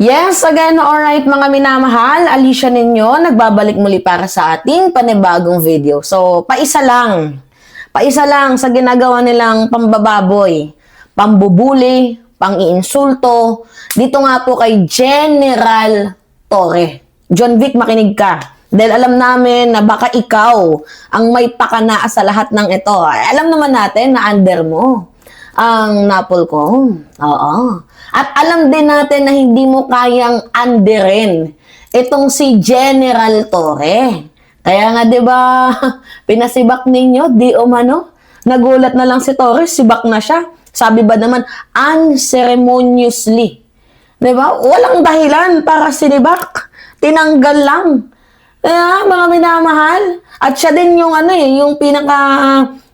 Yes, again, alright mga minamahal, Alicia ninyo, nagbabalik muli para sa ating panibagong video. So, paisa lang sa ginagawa nilang pambababoy, pambubuli, pang-iinsulto, dito nga po kay General Torre. John Vic, makinig ka. Dahil alam namin na baka ikaw ang may pakana sa lahat ng ito. Alam naman natin na under mo ang Napolcom. Oo. At alam din natin na hindi mo kayang underin itong si General Torre. Kaya nga 'di ba, pinasibak ninyo, di umano. Nagulat na lang si Torre, sibak na siya. Sabi ba naman unceremoniously. 'Di ba? Walang dahilan para sinibak. Tinanggal lang. Kaya mga minamahal. At siya din yung yung pinaka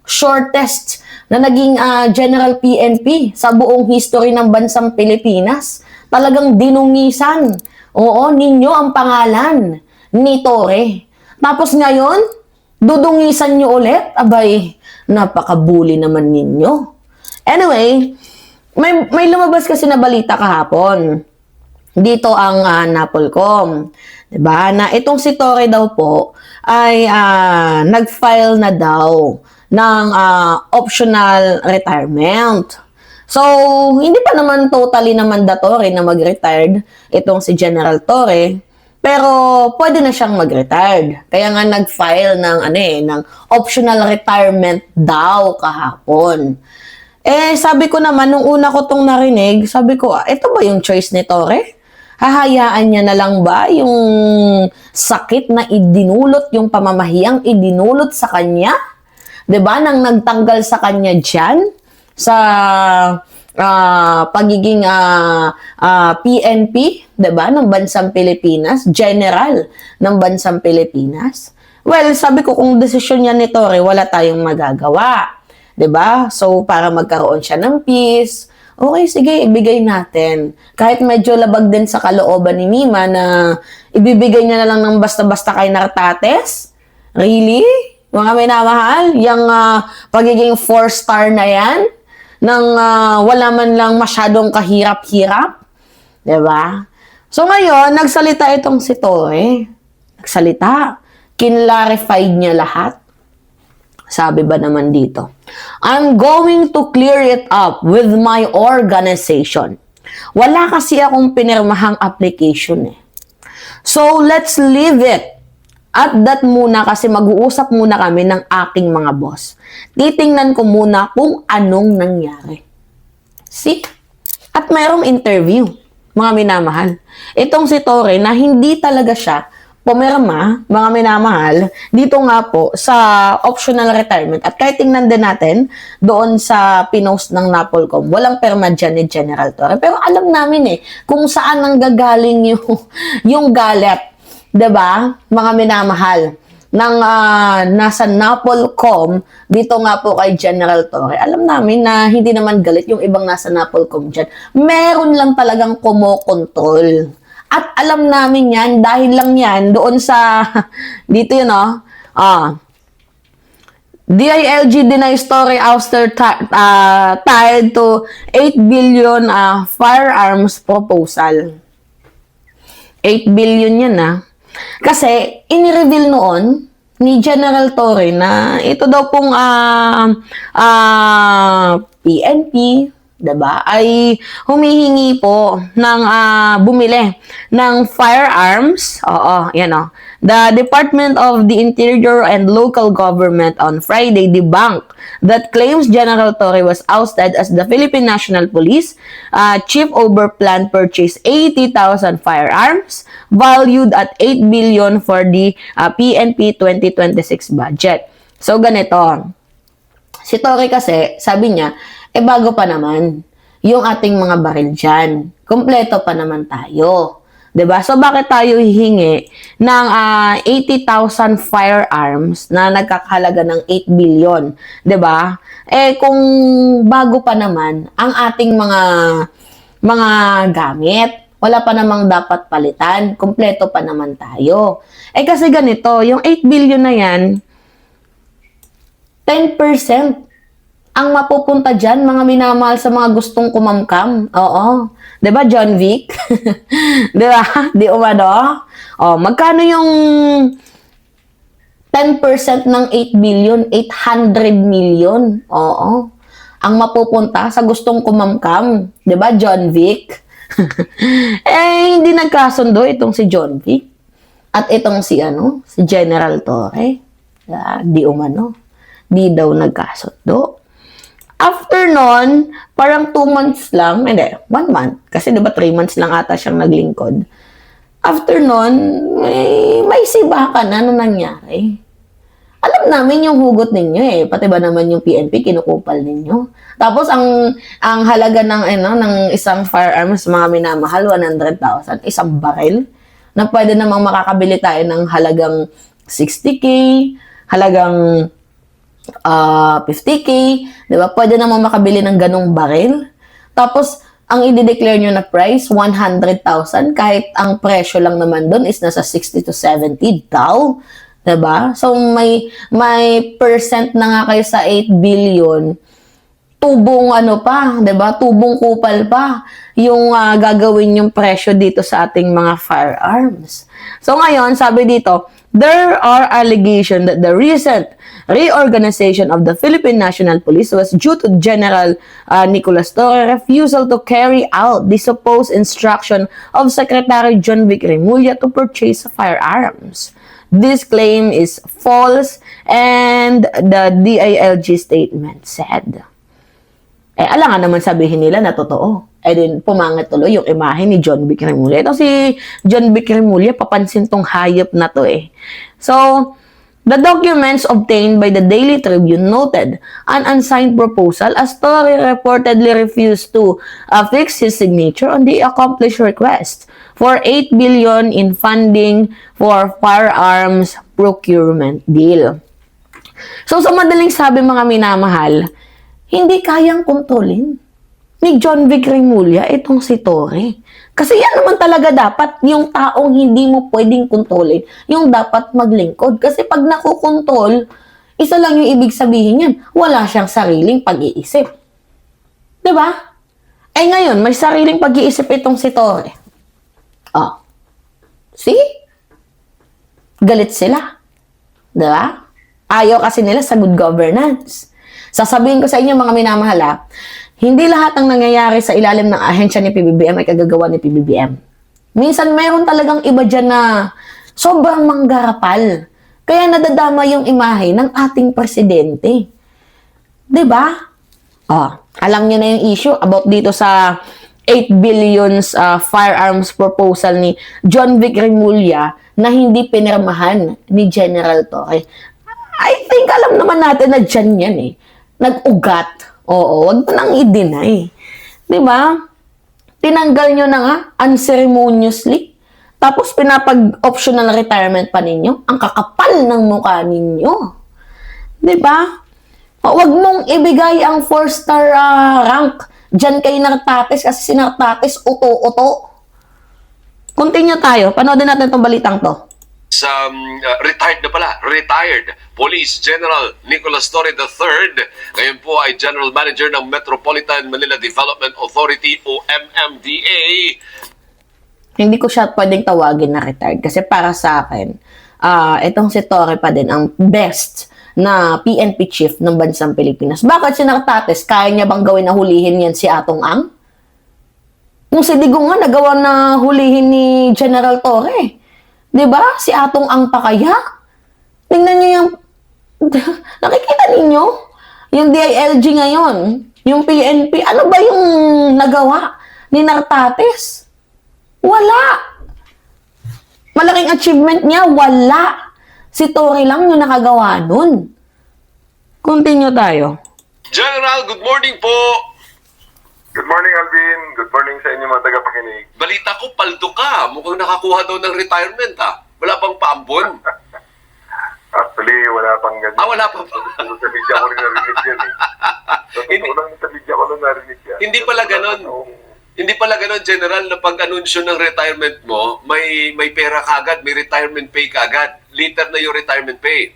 shortest na naging General PNP sa buong history ng bansang Pilipinas. Talagang dinungisan. Oo, ninyo ang pangalan ni Torre. Tapos ngayon, dudungisan nyo ulit? Abay, napakabuli naman ninyo. Anyway, may lumabas kasi na balita kahapon. Dito ang Napolcom. Diba? Na itong si Torre daw po ay nag-file na daw ng optional retirement. So, hindi pa naman totally na mandatory na mag-retired itong si General Torre, pero pwede na siyang mag-retired. Kaya nga nag-file ng ng optional retirement daw kahapon. Sabi ko naman nung una ko tong narinig, sabi ko, ito ba yung choice ni Torre? Hahayaan niya na lang ba yung sakit na idinulot, yung pamamahiyang idinulot sa kanya? 'Di ba? Nang nagtanggal sa kanya diyan sa pagiging PNP, 'di ba, ng bansang Pilipinas, general ng bansang Pilipinas. Well, sabi ko kung desisyon niya ni Torre, wala tayong magagawa. 'Di ba? So para magkaroon siya ng peace, okay, sige, ibigay natin. Kahit medyo labag din sa kalooban ni Mima na ibibigay niya na lang ng basta-basta kay Nartates. Really? Mga minamahal, yung pagiging 4-star na yan, nang wala man lang masyadong kahirap-hirap. Diba? So ngayon, nagsalita itong si Torre. Nagsalita. Kinlarified niya lahat. Sabi ba naman dito, I'm going to clear it up with my organization. Wala kasi akong pinirmahang application . So, let's leave it at that muna kasi mag-uusap muna kami ng aking mga boss. Titingnan ko muna kung anong nangyari. See? At mayroong interview, mga minamahal. Itong si Torre na hindi talaga siya pumirma, mga minamahal, dito nga po sa optional retirement. At kahit tingnan din natin doon sa pinost ng Napolcom, walang perma dyan ni General Torre. Pero alam namin kung saan nanggagaling yung galit. 'Di ba? Mga minamahal ng nasa Napolcom dito nga po kay General Torre. Alam namin na hindi naman galit yung ibang nasa Napolcom diyan. Meron lang talagang kumokontrol. At alam namin yan dahil lang yan doon sa dito yun DILG denies Torre ouster tied to 8 billion firearms proposal. 8 billion yan Kasi, inireveal noon ni General Torre na ito daw pong PNP, diba, ay humihingi po ng bumili ng firearms. Oo, yan The Department of the Interior and Local Government on Friday debunked that claims General Torre was ousted as the Philippine National Police chief over planned purchase 80,000 firearms valued at 8 billion for the PNP 2026 budget. So ganito, si Torre kasi, sabi niya, bago pa naman yung ating mga baril dyan. Kompleto pa naman tayo. 'Di ba? So bakit tayo hihingi ng 80,000 firearms na nagkakahalaga ng 8 billion, 'di ba? Kung bago pa naman ang ating mga gamit, wala pa namang dapat palitan, kompleto pa naman tayo. Kasi ganito, yung 8 billion na yan, 10% Ang mapupunta dyan, mga minamahal sa mga gustong kumamkam. Oo. 'Di ba, John Vic? 'Di ba? Di umano? Oh, magkano yung 10% ng 8 billion? 800 million. Oo. Ang mapupunta sa gustong kumamkam. 'Di ba, John Vic? Hindi nagkasundo itong si John Vic. At itong si General Torre. Di umano. Di daw nagkasundo. After nun, parang 2 months lang, hindi, 1 month. Kasi diba 3 months lang ata siyang naglingkod. After nun, may sibakan na nung nangyari. Alam namin yung hugot ninyo eh. Pati ba naman yung PNP, kinukupal ninyo. Tapos ang halaga ng isang firearms, mga minamahal, 100,000, isang baril, na pwede namang makakabili tayo ng halagang 60K, halagang 50K, di ba? Pwede naman makabili ng ganong baril. Tapos, ang i-declare nyo na price, 100,000, kahit ang presyo lang naman doon is nasa 60 to 70 daw. Di ba? So, may percent na nga kayo sa 8 billion. Tubong di ba? Tubong kupal pa yung gagawin yung presyo dito sa ating mga firearms. So, ngayon, sabi dito, there are allegations that the recent reorganization of the Philippine National Police was due to General Nicolas Torre's refusal to carry out the supposed instruction of Secretary John Vic Remulla to purchase firearms. This claim is false, and the DILG statement said. Alangan naman sabihin nila na totoo. Din pumangit tuloy yung imahe ni John Vic Remulla. Ito si John Vic Remulla, papansin tong hayop na to eh. So, the documents obtained by the Daily Tribune noted an unsigned proposal as Torre reportedly refused to affix his signature on the accomplished request for 8 billion in funding for firearms procurement deal. So, sa madaling sabi mga minamahal, hindi kayang kontrolin ni John Vic Remulla itong si Torre. Kasi yan naman talaga dapat yung taong hindi mo pwedeng kontrolin, yung dapat maglingkod. Kasi pag nakukontrol, isa lang yung ibig sabihin yan, wala siyang sariling pag-iisip. Diba? Ngayon, may sariling pag-iisip itong si Torre. See? Galit sila. Diba? Ayaw kasi nila sa good governance. Sasabihin ko sa inyo mga minamahal, hindi lahat ng nangyayari sa ilalim ng ahensya ni PBBM ay kagagawa ni PBBM. Minsan mayroon talagang iba dyan na sobrang manggarapal. Kaya nadadama yung imahe ng ating presidente. Diba? Alam niyo na yung issue about dito sa 8 billions firearms proposal ni John Vic Remulla na hindi pinirmahan ni General Torre. I think alam naman natin na dyan yan eh. Nag-ugat. Oo, wag mo nang i-deny. Diba? Tinanggal nyo na nga, unceremoniously. Tapos pinapag-optional retirement pa ninyo. Ang kakapal ng mukha ninyo. Diba? Wag mong ibigay ang 4-star rank dyan kay Nartates kasi si Nartates uto-uto. Continue tayo. Panoodin natin itong balitang to. Retired Police General Nicolas Torre III. Ngayon po ay General Manager ng Metropolitan Manila Development Authority o MMDA. Hindi ko siya pwedeng tawagin na retired kasi para sa akin, itong si Torre pa din ang best na PNP chief ng bansang Pilipinas. Bakit si Nartates, kaya niya bang gawin na hulihin yan si Atong Ang? Kung si Digong nga, nagawa na hulihin ni General Torre. Diba? Si Atong Ang pa kaya? Tingnan niyo yung... Nakikita ninyo? Yung DILG ngayon, yung PNP, ano ba yung nagawa ni Nartates? Wala. Malaking achievement niya, wala. Si Torre lang yung nakagawa nun. Continue tayo. General, good morning po. Good morning, Alvin. Good morning sa inyo mga tagapakinig. Balita ko, paldo ka. Mukhang nakakuha daw ng retirement Wala bang paambon? Actually, wala pang ganyan. Wala pa ba? Sa media ko rin narinig yan eh. Sa totoo lang, sa media ko lang narinig yan. Hindi pala ganon. Hindi pala ganon, General, na pag-anunsyo ng retirement mo, may pera kagad, may retirement pay kagad. Later na yung retirement pay.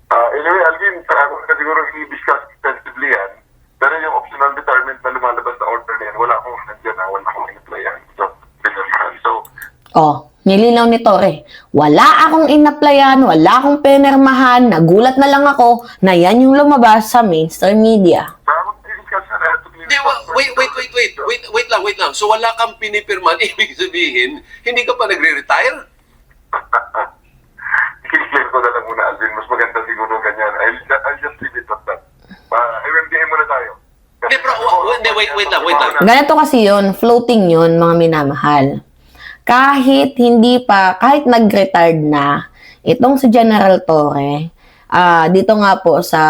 Anyway, Alvin, ako na siguro i-discuss extensively possibly yan. Pero yung optional retirement na lumalabas na order na yan, wala akong nandiyan na, wala akong in-applyan. So, pinalihan. So, Oh, nilinaw ni Tore. Wala akong inaplayan, wala akong pinirmahan, nagulat na lang ako na yan yung lumabas sa mainstream media. parang discuss na lahat. Hindi, wait lang. So wala kang pinipirman, ibig sabihin, hindi ka pa nagre-retire? I-clear ko na lang muna, Alvin. Mas maganda siguro ganyan. I'll just leave it at that. MMDA muna tayo. Hindi, pero wait lang. Ganito kasi yun, floating yun, mga minamahal. Kahit nag-retired na, itong si General Torre, dito nga po sa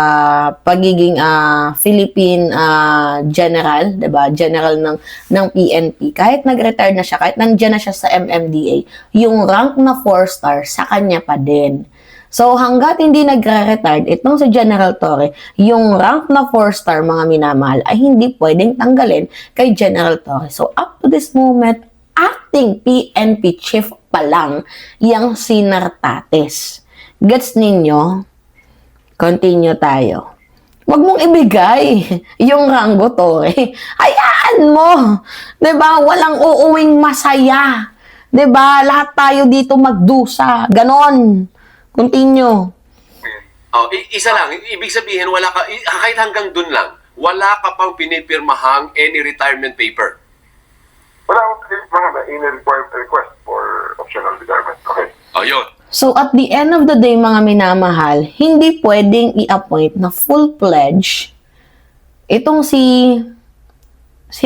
pagiging Philippine General, 'di ba? General ng PNP. Kahit nag-retire na siya, kahit nandiyan na siya sa MMDA, yung rank na 4-star sa kanya pa din. So hangga't hindi nagre-retire itong si General Torre, yung rank na 4-star mga minamahal ay hindi pwedeng tanggalin kay General Torre. So up to this moment, acting PNP chief pa lang yang si Nartates. Gets ninyo? Continue tayo. Huwag mong ibigay yung ranggo, Tore. Hayaan mo. 'Di ba? Walang uuwing masaya. 'Di ba? Lahat tayo dito magdusa. Ganon. Continue. Oh, isa lang, ibig sabihin wala ka kahit hanggang dun lang, wala ka pang pinipirmahang any retirement paper. Wala akong request for optional retirement. Okay. Oh, yun. So, at the end of the day, mga minamahal, hindi pwedeng i-appoint na full-pledge itong si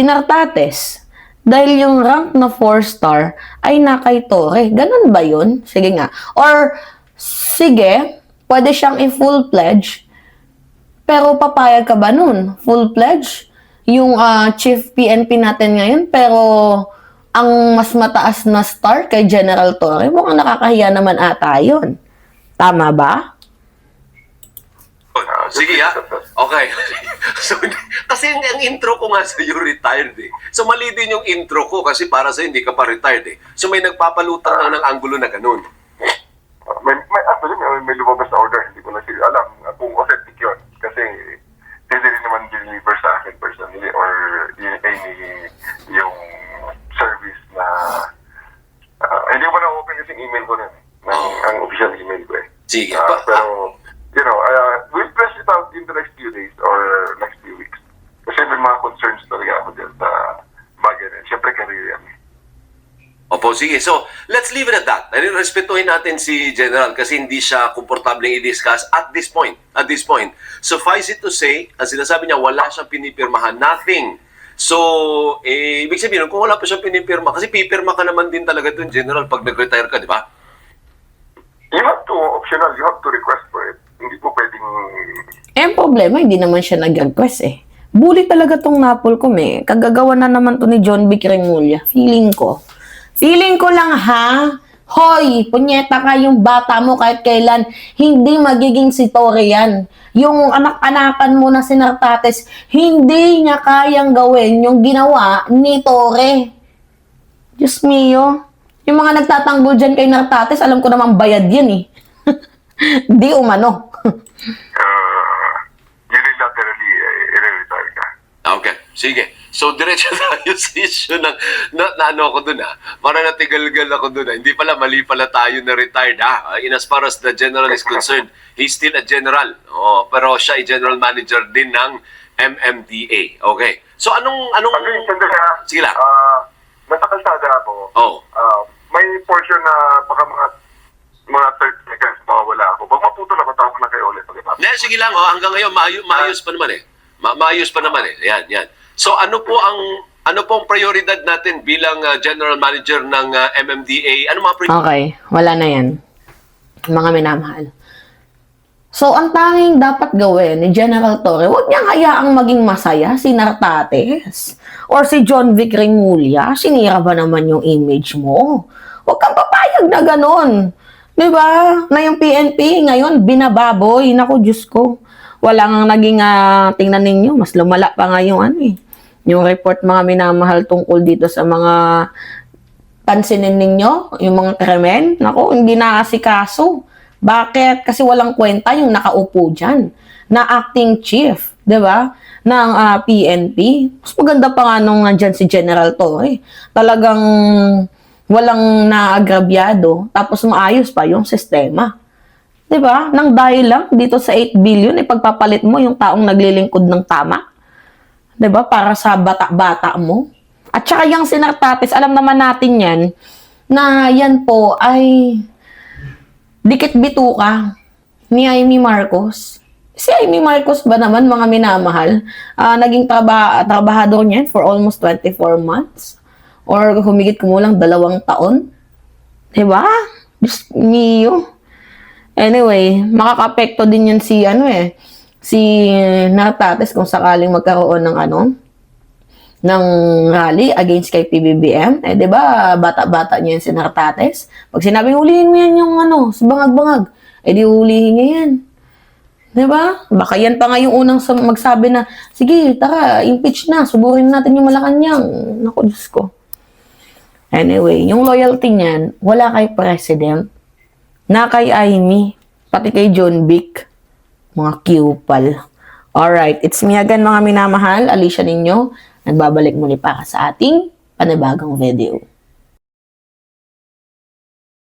Nartates. Dahil yung rank na 4-star ay na kay Torre. Ganun ba yun? Sige nga. Or, sige, pwede siyang i-full-pledge, pero papayag ka ba nun? Full-pledge? Yung chief PNP natin ngayon, pero ang mas mataas na star kay General Torre, mukhang nakakahiya naman ata yun. Tama ba? Sige ha. Okay. So, kasi ang intro ko nga sa iyo retired eh. So mali din yung intro ko kasi para sa hindi ka pa retired eh. So may nagpapalutang lang ng anggulo na ganun. Actually, may lumabas na order. Hindi ko na sila alam kung authentic yun. Kasi hindi rin naman deliver sa akin personally or yung service na hindi ko pa na-open kasi email ko nun. Ang official email ko eh. Sige. Pero, we'll press it out in the next few days or next few weeks. Kasi may mga concerns talaga ako dyan sa bagay na. Siyempre, career yan. Opo, sige. So, let's leave it at that. Respetuhin natin si General kasi hindi siya komportableng i-discuss at this point. At this point. Suffice it to say, ang sinasabi niya, wala siyang pinipirmahan. Nothing. So, ibig sabihin, kung wala pa siyang pinipirma, kasi pipirma ka naman din talaga doon, General, pag nag-retire ka, di ba? You have to, optional, you have to request for it. Hindi po pwedeng... Ang problema, hindi naman siya nag-request eh. Bully talaga tong Napolcom eh. Kagagawa na naman to ni John Vic Remulla. Feeling ko lang ha. Hoy, punyeta ka yung bata mo kahit kailan. Hindi magiging si Torre yan. Yung anak-anakan mo na si Nartates, hindi niya kayang gawin yung ginawa ni Torre. Diyos mio. Yung mga nagtatanggol dyan kay Nartates, alam ko namang bayad yan eh. Di umano. Unilaterally, i-retire ka. Okay, sige. So, diretso tayo sa issue ng, na ano ako dun Para natigalgal ako dun Hindi pala, mali pala tayo na retired In as far as the general is concerned, he's still a general. Oh, pero siya ay general manager din ng MMDA. Okay. So, anong... Sige lang. Nasa kalsada ako. Oh. May portion na baka mga 30 seconds mawawala ako. Pag maputol ako, tawag na kayo ulit. Sige lang, hanggang ngayon, maayos pa naman maayos pa naman Yan. So, ano po ang prioridad natin bilang general manager ng MMDA? Ano mga Okay, wala na yan. Mga minamahal. So, ang tanging dapat gawin ni General Torre, huwag niyang hayaang maging masaya si Nartates or si John Vic Remulla. Sinira ba naman yung image mo? Huwag kang papayag na ganon. Diba? Na yung PNP ngayon, binababoy. Naku, Diyos ko. Wala nga naging, tingnan ninyo, mas lumala pa nga yung yung report mga minamahal tungkol dito sa mga pansinin ninyo, yung mga krimen. Naku, hindi na asikaso. Bakit? Kasi walang kwenta yung nakaupo dyan na acting chief, 'di ba? Ng PNP. Mas maganda pa nga nung nandyan si General Torre. Talagang walang naagrabyado, tapos maayos pa yung sistema. 'Di ba? Nang dahil lang dito sa 8 billion, ipagpapalit mo yung taong naglilingkod ng tama. 'Di ba? Para sa bata-bata mo. At saka yung Sinartates, alam naman natin yan, na yan po ay dikit bituka ni Amy Marcos. Si Amy Marcos ba naman, mga minamahal, naging trabahador niyan for almost 24 months? Or humigit kumulang 2 taon? Diba? Diyos mio. Anyway, makaka-apekto din yun si, si Nartates kung sakaling magkaroon ng rally against kay PBBM. Eh, di ba, bata-bata niya yung si Nartates? Pag sinabing hulihin mo yan yung sa bangag-bangag, eh di hulihin niya yan. Di ba? Baka yan pa nga yung unang magsabi na, sige, tara, impeach na, suburin natin yung Malacanang. Naku, Diyos ko. Anyway, yung loyalty niyan, wala kay President, na kay Amy, pati kay John Vic, mga Q-pal. Alright, it's me again mga minamahal, Alicia Ninyo, nagbabalik muli para sa ating panibagong video.